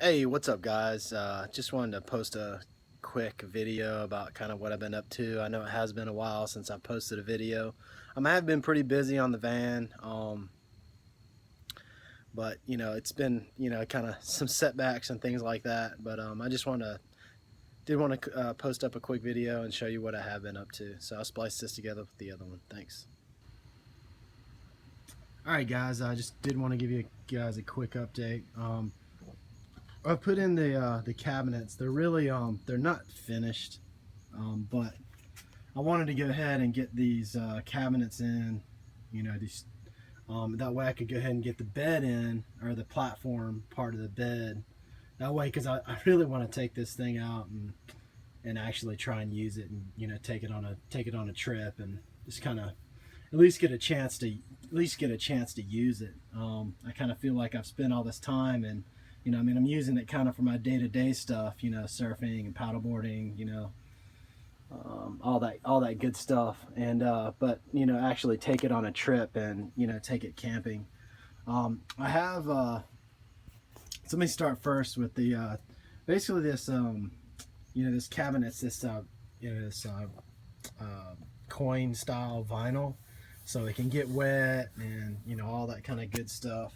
Hey, what's up guys? Just wanted to post a quick video about kind of what I've been up to. I know it has been a while since I posted a video. I have been pretty busy on the van, but it's been kind of some setbacks and things like that. But I just did want to post up a quick video and show you what I have been up to. So I'll splice this together with the other one. Thanks. All right, guys. I just did want to give you guys a quick update. I put in the cabinets. They're really they're not finished, but I wanted to go ahead and get these cabinets in. These that way I could go ahead and get the bed in, or the platform part of the bed. That way, because I really want to take this thing out and actually try and use it, and take it on a trip and just kind of at least get a chance to use it. I kind of feel like I've spent all this time and I'm using it kind of for my day-to-day stuff, surfing and paddleboarding, all that good stuff. And but actually take it on a trip and take it camping. I have so let me start first with the basically this this cabinet's this coin style vinyl, so it can get wet and all that kind of good stuff.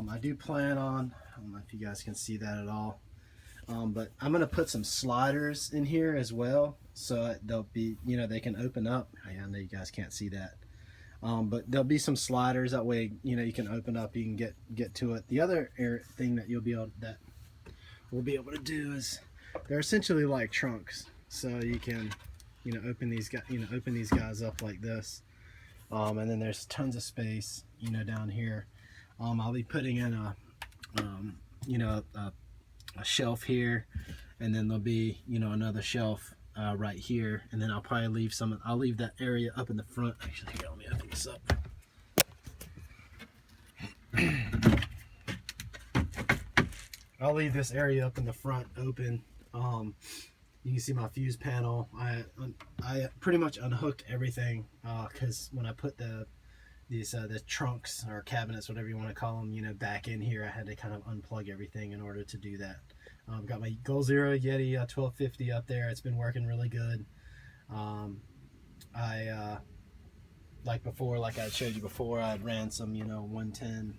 I do plan on, I don't know if you guys can see that at all, but I'm going to put some sliders in here as well, so they'll be, they can open up. I know you guys can't see that, but there'll be some sliders. That way, you can open up, you can get to it. The other thing that we'll be able to do is they're essentially like trunks, so you can, open these guys up like this, and then there's tons of space, down here. I'll be putting in a shelf here, and then there'll be another shelf right here, and then I'll probably leave I'll leave that area up in the front. Actually, here, let me open this up. I'll leave this area up in the front open. You can see my fuse panel. I pretty much unhooked everything because when I put the trunks or cabinets, whatever you want to call them, back in here, I had to kind of unplug everything in order to do that. Got my Goal Zero Yeti 1250 up there. It's been working really good. Like I showed you before, I ran some 110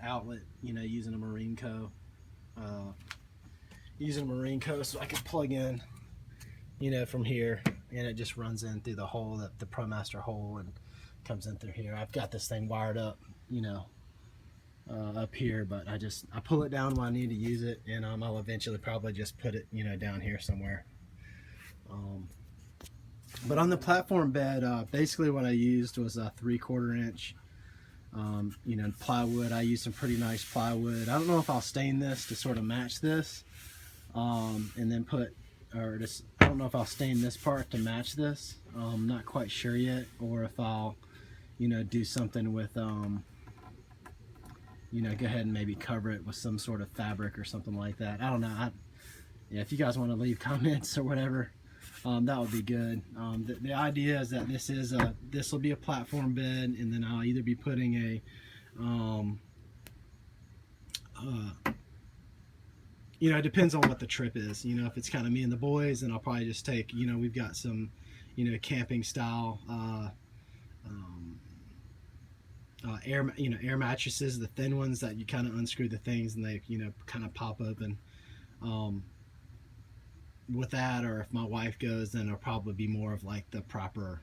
outlet, using a Marine Co, so I could plug in from here, and it just runs in through the hole, the ProMaster hole, and comes in through here. I've got this thing wired up, up here, but I pull it down when I need to use it, and I'll eventually probably just put it, down here somewhere. But on the platform bed, basically what I used was a 3/4 inch, plywood. I used some pretty nice plywood. I don't know if I'll stain this to sort of match this, and then I don't know if I'll stain this part to match this. I'm not quite sure yet, or if I'll, do something with, go ahead and maybe cover it with some sort of fabric or something like that. I don't know. Yeah, if you guys want to leave comments or whatever, that would be good. The idea is that this will be a platform bed, and then I'll either be putting it depends on what the trip is. If it's kind of me and the boys, then I'll probably just take, we've got some, camping style air mattresses, the thin ones that you kind of unscrew the things and they, kind of pop open. With that, or if my wife goes, then it'll probably be more of like the proper,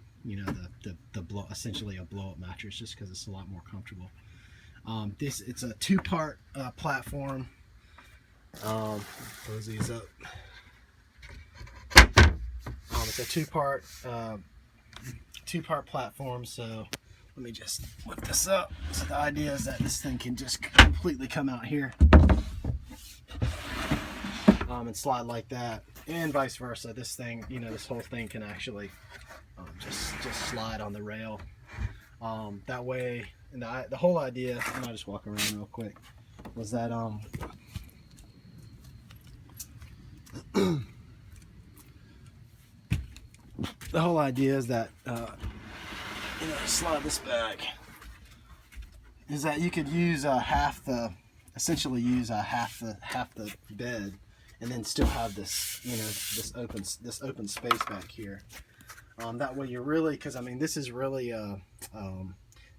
essentially a blow-up mattress, just because it's a lot more comfortable. It's a two-part platform. Close these up. It's a two-part platform, so let me just lift this up. So the idea is that this thing can just completely come out here, and slide like that, and vice versa. This thing, this whole thing can actually just slide on the rail. That way, and the whole idea, and I'll just walk around real quick, was that the whole idea is that slide this back, is that you could use half the essentially use half the bed, and then still have this, you know, this open space back here. That way you're really, because I mean this is really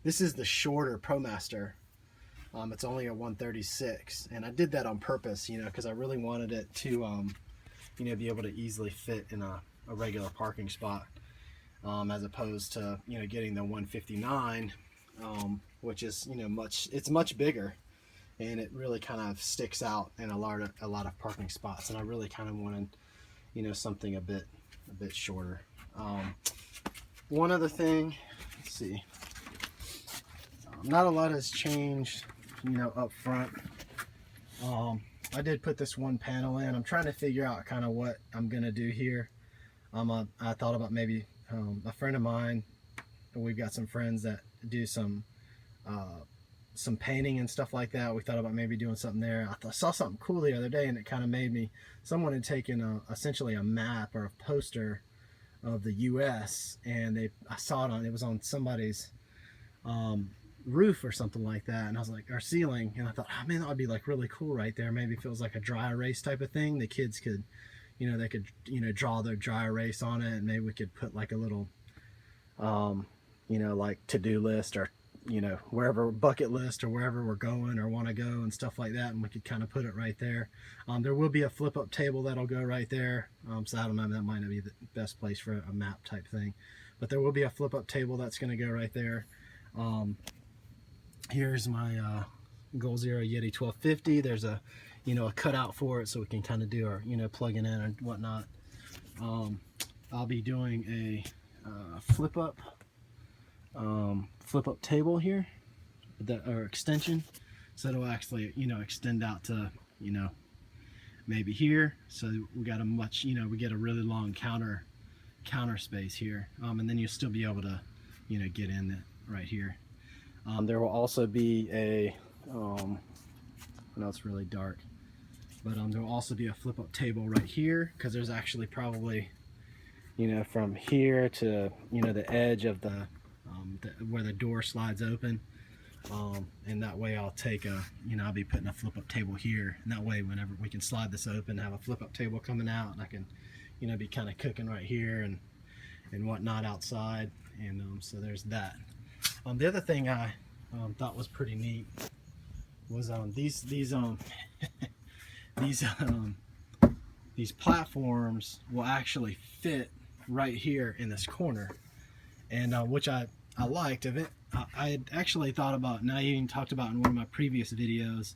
this is the shorter ProMaster. It's only a 136, and I did that on purpose, you know, because I really wanted it to you know, be able to easily fit in a regular parking spot, as opposed to, you know, getting the 159, which is, you know, it's much bigger, and it really kind of sticks out in a lot of parking spots, and I really kind of wanted, you know, something a bit shorter. One other thing, let's see, not a lot has changed, you know, up front. I did put this one panel in. I'm trying to figure out kind of what I'm gonna do here. I thought about maybe a friend of mine, and we've got some friends that do some painting and stuff like that. We thought about maybe doing something there. I saw something cool the other day, and it kind of made me, someone had taken essentially a map or a poster of the US, and I saw it it was on somebody's roof or something like that, and I was like, or ceiling, and I thought, oh man, that would be like really cool right there. Maybe if it was like a dry erase type of thing, the kids could, you know, they could, you know, draw their dry erase on it, and maybe we could put like a little you know, like to-do list, or, you know, wherever, bucket list, or wherever we're going or want to go and stuff like that, and we could kind of put it right there. There will be a flip-up table that'll go right there, so I don't know, that might not be the best place for a map type thing, but there will be a flip-up table that's going to go right there. Here's my Goal Zero Yeti 1250. There's a, you know, a cutout for it, so we can kind of do our, you know, plugging in and whatnot. I'll be doing a flip up table here, or extension, so it'll actually, you know, extend out to, you know, maybe here. So we got a much, you know, we get a really long counter space here, and then you'll still be able to, you know, get in right here. There will also be a, I know it's really dark, but there will also be a flip-up table right here, because there's actually probably, you know, from here to, you know, the edge of where the door slides open, and that way I'll take a, you know, I'll be putting a flip-up table here, and that way whenever we can slide this open, have a flip-up table coming out, and I can, you know, be kind of cooking right here and whatnot outside, and so there's that. The other thing I thought was pretty neat was these platforms will actually fit right here in this corner, and which I liked of it. I had actually thought about, and I even talked about in one of my previous videos,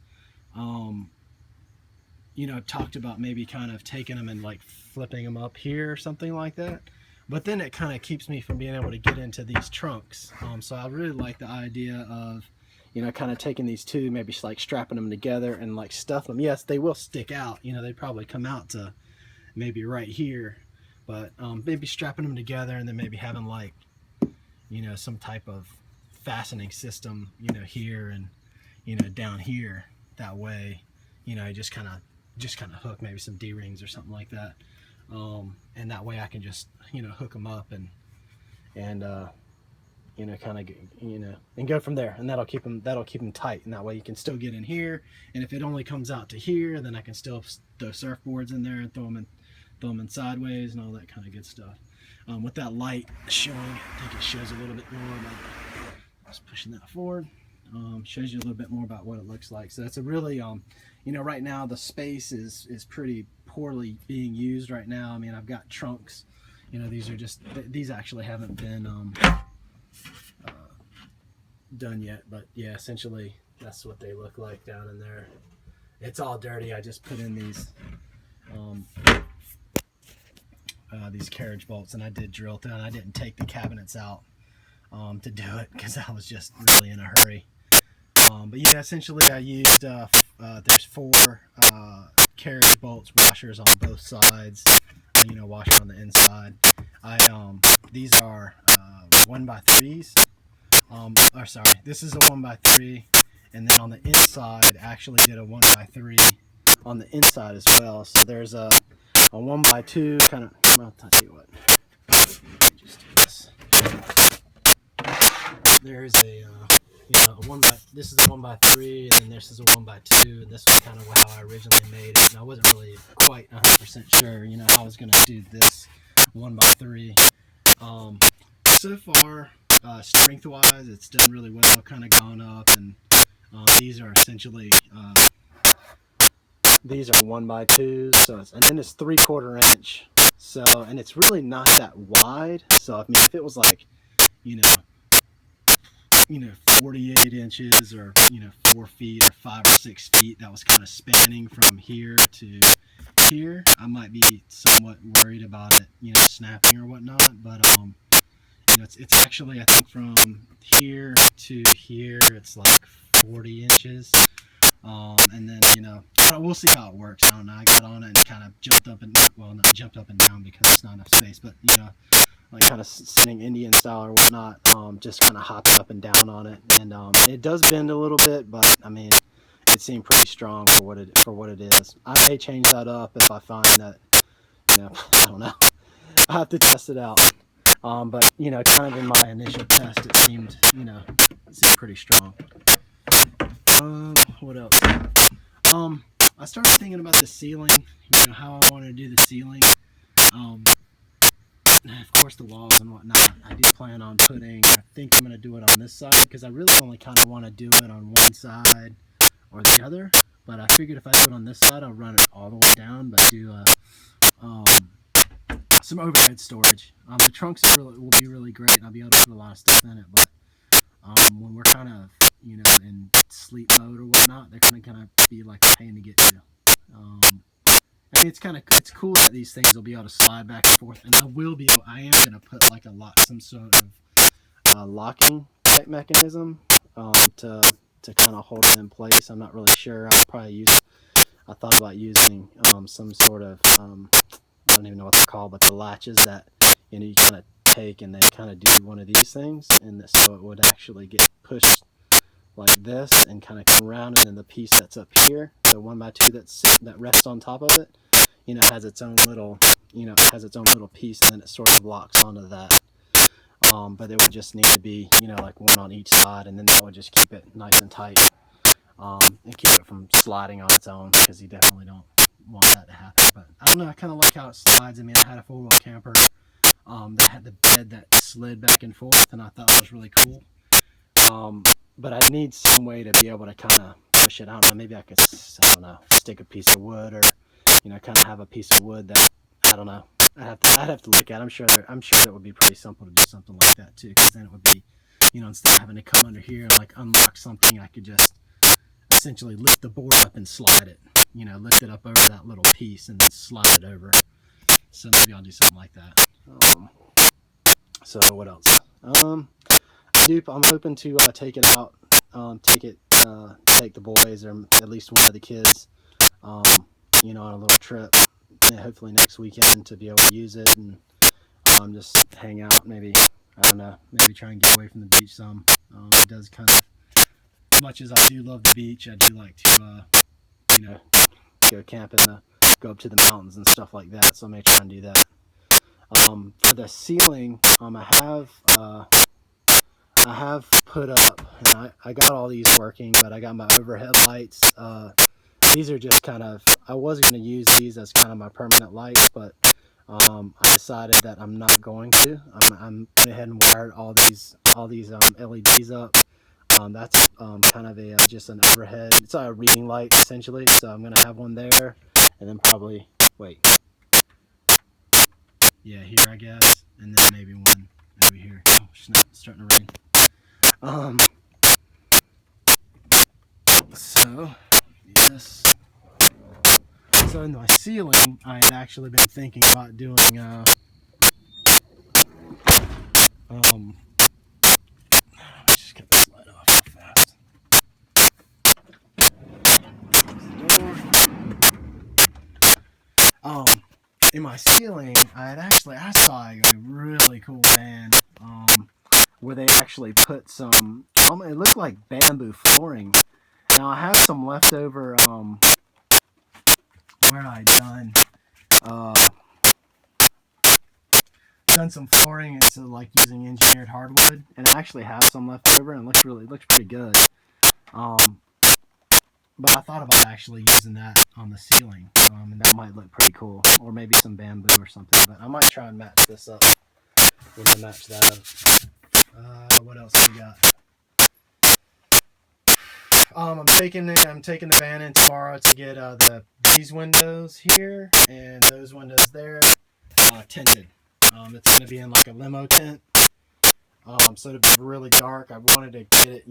you know, talked about maybe kind of taking them and like flipping them up here or something like that. But then it kind of keeps me from being able to get into these trunks. So I really like the idea of, you know, kind of taking these two, maybe like strapping them together and like stuff them. Yes, they will stick out. You know, they probably come out to maybe right here, but maybe strapping them together, and then maybe having like, you know, some type of fastening system, you know, here and, you know, down here. That way, you know, just kind of hook maybe some D-rings or something like that. And that way I can just, you know, hook them up and you know, kind of, you know, and go from there, and that'll keep them tight, and that way you can still get in here, and if it only comes out to here, then I can still throw surfboards in there and throw them in sideways and all that kind of good stuff. With that light showing, I think it shows a little bit more about, just pushing that forward, shows you a little bit more about what it looks like. So that's a really, you know, right now the space is pretty poorly being used right now. I mean, I've got trunks, you know, these actually haven't been done yet, but yeah, essentially that's what they look like down in there. It's all dirty. I just put in these carriage bolts, and I did drill through, and I didn't take the cabinets out to do it because I was just really in a hurry. But yeah, essentially I used there's 4 carriage bolts, washers on both sides, you know, washer on the inside. These are 1x3s. Or sorry, this is a 1x3, and then on the inside I actually did a 1x3 on the inside as well. So there's a 1x2 kind of, well, I'll tell you what, just do this. There's a this is a 1x3, and then this is a 1x2, and this was kind of how I originally made it. And I wasn't really quite 100% sure, how I was going to do this 1x3. So far, strength-wise, it's done really well. Kind of gone up, and these are essentially these are 1x2s. So and then it's 3/4 inch. So, and it's really not that wide. So I mean, if it was like, 48 inches or 4 feet or 5 or 6 feet, that was kind of spanning from here to here, I might be somewhat worried about it, snapping or whatnot. But it's actually, I think, from here to here, it's like 40 inches. And then, we'll see how it works. I don't know. I got on it and kind of jumped up and, well, not jumped up and down because it's not enough space, but, like kind of sitting Indian style or whatnot, just kind of hopped up and down on it. And it does bend a little bit, but I mean, it seemed pretty strong for what it is. I may change that up if I find that, I don't know. I have to test it out. But kind of in my initial test, it seemed pretty strong. What else? I started thinking about the ceiling, how I want to do the ceiling. Of course, the walls and whatnot. I do plan on I think I'm going to do it on this side, because I really only kind of want to do it on one side or the other. But I figured if I do it on this side, I'll run it all the way down, but do some overhead storage. The trunks will be really great, and I'll be able to put a lot of stuff in it. But when we're kind of in sleep mode or whatnot, they're going to be like a pain to get to. I mean, it's cool that these things will be able to slide back and forth, and I am going to put like some sort of locking type mechanism to kind of hold it in place. I'm not really sure. I thought about using some sort of I don't even know what they're called, but the latches that you kind of take and then kind of do one of these things, and so it would actually get pushed like this and kind of come around, and then the piece that's up here, the 1x2 that rests on top of it, has its own little piece, and then it sort of locks onto that. But it would just need to be like one on each side, and then that would just keep it nice and tight, and keep it from sliding on its own, because you definitely don't want that to happen. But I don't know, I kind of like how it slides. I mean, I had a 4-wheel camper that had the bed that slid back and forth, and I thought it was really cool. But I need some way to be able to kind of push it. I don't know, maybe I could, stick a piece of wood, or kind of have a piece of wood that, I don't know. I'd have to look at it. I'm sure it would be pretty simple to do something like that too, because then it would be, instead of having to come under here and like unlock something, I could just essentially lift the board up and slide it. Lift it up over that little piece and then slide it over. So maybe I'll do something like that. So what else? I'm hoping to take it out, take the boys, or at least one of the kids, on a little trip, hopefully next weekend, to be able to use it and just hang out. Maybe, I don't know, maybe try and get away from the beach some. It does kind of, as much as I do love the beach, I do like to, go camping, go up to the mountains and stuff like that. So I may try and do that. For the ceiling, I have put up, and I got all these working, but I got my overhead lights. These are just kind of, I was going to use these as kind of my permanent lights, but I decided that I'm not going to. I'm went ahead and wired all these LEDs up. That's kind of just an overhead. It's a reading light essentially. So I'm going to have one there, and then probably here, I guess, and then maybe one over here. Oh snap! It's starting to rain. So yes. So in my ceiling, I had actually been thinking about doing just get the slide off real fast. In my ceiling, I saw a really cool band where they actually put some, it looked like bamboo flooring. Now I have some leftover where I done done some flooring into like using engineered hardwood, and I actually have some left over, and it looks pretty good. But I thought about actually using that on the ceiling, and that might look pretty cool, or maybe some bamboo or something. But I might try and match this up. Match that up. What else we got? I'm taking the van in tomorrow to get these windows here and those windows there tinted. It's gonna be in like a limo tint. So it'll be really dark. I wanted to get it,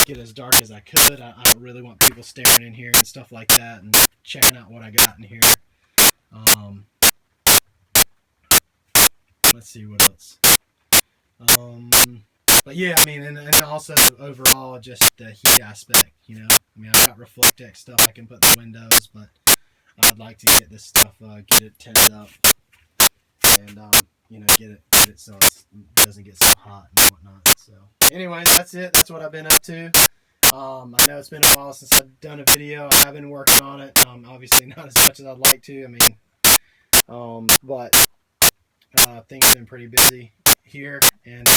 get as dark as I could. I don't really want people staring in here and stuff like that and checking out what I got in here. Let's see what else. But yeah, I mean, and also overall just the heat aspect, I mean, I've got Reflectix stuff I can put in the windows, but I'd like to get this stuff, get it tinted up, and get it so it doesn't get so hot and whatnot. So anyway, that's it. That's what I've been up to. I know it's been a while since I've done a video. I have been working on it. Obviously not as much as I'd like to. I mean, but things have been pretty busy here, and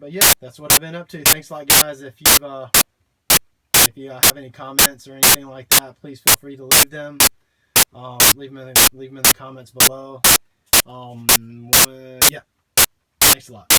but yeah, that's what I've been up to. Thanks a lot, guys. If you have any comments or anything like that, please feel free to leave them. Leave them in the comments below. Yeah. Thanks a lot.